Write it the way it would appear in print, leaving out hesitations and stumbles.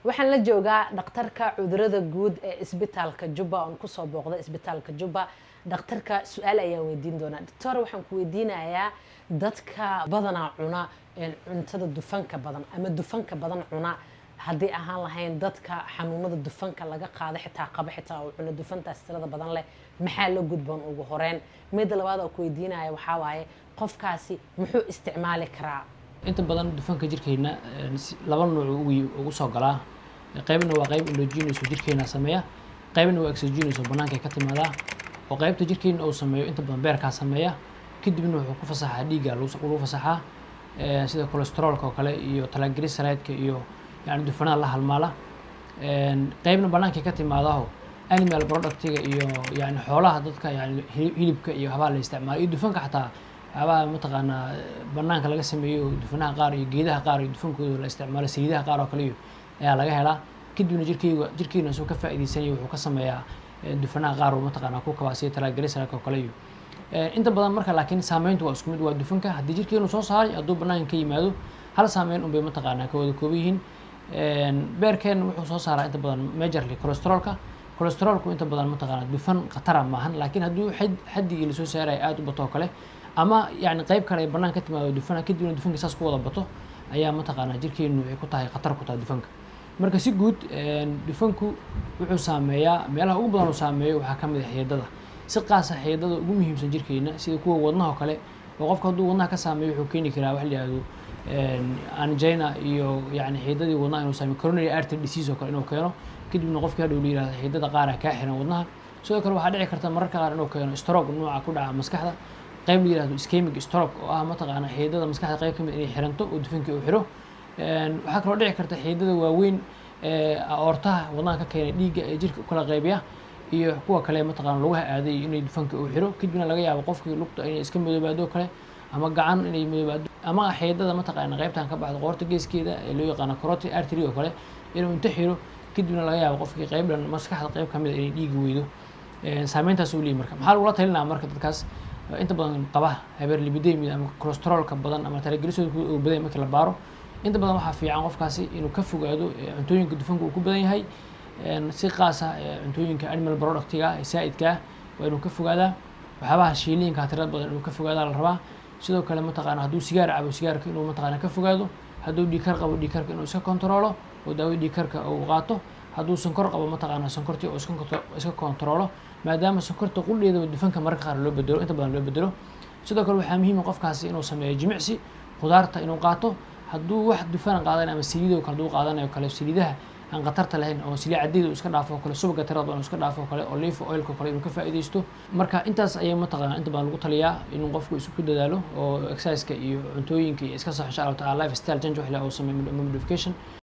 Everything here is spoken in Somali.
waxaan la joogaa dhakhtarka cudurada guud ee isbitaalka Jubba oo ku soo booqday isbitaalka Jubba. dhakhtarka su'aal ayaan weydiin doonaa. Doctor, waxaan ku weydiinayaa dadka badanaa cuna cuntada dufanka badan ama dufanka badan cuna, haddii ahaan lahayn dadka xanuunada dufanka laga qaado xitaa qaba xitaa oo cuna dufantaas tirada badan leh, maxaa la gudboon ugu horeen? Mid labaad oo ku weydiinaya waxaa waaye qofkaasi muxuu isticmaali karaa? inta badan dufanka jirkeena laba nooc ugu soo galaa. qaybna waa qayb endogenous oo jirkeena sameeya, qaybna waa exogenous oo banaanka ka timaada. oo qaybta jirkeena uu sameeyo inta badan beerka sameeya, kadibna wuxuu ku fasaxaa dhiigga lagu fasaxaa sida cholesterolka oo kale iyo triglyceride-ka iyo yani dufanada la halmaala. qaybna banaanka ka timaada animal product-ga iyo yani xoolaha dadka yani hilibka iyo waxba la isticmaalo, iyo dufanka xataa waxba mataqaanaa banaanka laga sameeyo dufanaha qaar iyo geedaha qaar iyo dufankooda la isticmaalo, saliidaha qaar oo kale ayaa laga helaa. kadibna jirkeena soo ka faa'iideysanayo wuxuu ka sameeyaa dufanaha qaar oo mataqaanaa ku kabaasiyo triglyceride-ka oo kale iyo inta badan. marka laakiin saameyntu waa isku mid, waa dufanka haddii jirkeenu soo saaray hadduu banaanka ka yimaado hal saameyn un bay mataqaanaa ka wada kooban yihiin. beerkeena wuxuu soo saaraa inta badan majorly cholesterolku inta badan mataqaanaa dufan khatara maahan, laakiin hadduu xaddigii lasoo saaraya aad u bato oo kale ama yani qayb kale ay banaan ka timaado dufana kadibna dufanka saas ku wada bato ayaa mataqaanaa jirkeenu waxay ku tahay khatar ku tahay dufanka. marka si guud dufanku wuxuu saameeyaa meelaha ugu badan uu saameeyo waxaa ka mid ah xididdada, si qaas ah xididdada ugu muhiimsan jirkeena sida kuwa wadnaha oo kale. oo qofka hadduu wadnaha ka saameeyo wuxuu keeni karaa wax la yidhaahdo angina iyo yani xididdadii wadnaha inuu saameeyo, coronary artery disease oo kale inuu keeno, kadibna qofkii hadhow la yidhahdo xididdada qaar kaa xiran wadnaha. sidoo kale waxaa dhici karta mararka qaar inuu keeno stroke nooca ku dhaca maskaxda, qayb la yidhahdo ischemic stroke oo ah mataqaanaa xididdada maskaxda qayb ka mid inay xiranto oo dufankii uu xiro. waxaa kaloo dhici karta xididdada waaweyn aortaha wadnaha ka keenay dhiigga ee jirka kala qaybiya iyo kuwa kale mataqaanaa lugaha aaday inay dufanka uu xiro, kadibna laga yaabo qofkii lugta inay iska madoobaado kale ama gacan inay madoobaado ama xididdada mataqaanaa qaybtan ka baxdo qoorta geeskeeda ee loo yaqaano carotid artery oo kale inuu inta xiro, kadibna laga yaabo qofkii qayb dhan maskaxda qayb ka mid inay dhiig weydo. saameyntaas uu leeyahay. marka maxaa lagula talinaa marka dadkaas inta badan qaba hyperlipidemia ama cholesterolka badan ama triglyceride oo badan markii la baaro? inta badan waxaa fiican qofkaasi inuu ka fogaado cuntooyinka dufanka uu ku badan yahay, si qaas ah cuntooyinka animal product-ga ee saa'idka waa inuu ka fogaadaa. waxyaabaha shiiliinka tirada badan inuu ka fogaadaa la rabaa. sidoo kale mataqaanaa hadduu sigaar cabo sigaarka inuu mataqaanaa ka fogaado. hadduu dhiigkar qabo dhiigkarka inuu iska kontrolo oo daawada dhiigkarka uu qaato. hadduu sonkor qabo mataqaanaa sonkortii oo iska kontrolo, maadaama sonkorta qudheedaba dufanka mararka qaar loo bedelo, inta badan loo bedelo. sidoo kale waxaa muhiim ah qofkaasi inuu sameeyo jimicsi, khudaarta inuu qaato. hadduu wax dufan qaadanayo ama saliidoo kale hadduu qaadanayo kale saliidaha aan khatarta lahayn oo saliid caddeed uu iska dhaafo kale, subagga tirada badan iska dhaafo kale, olive oil-ka kale inuu ka faa'iideysto. marka intaas ayay mataqaanaa inta badan lagu taliyaa inuu qofku isku dadaalo oo exercise-ka iyo cuntooyinka iyo iska sax insha Allah ta'ala lifestyle change wax la oo sameeyo modification.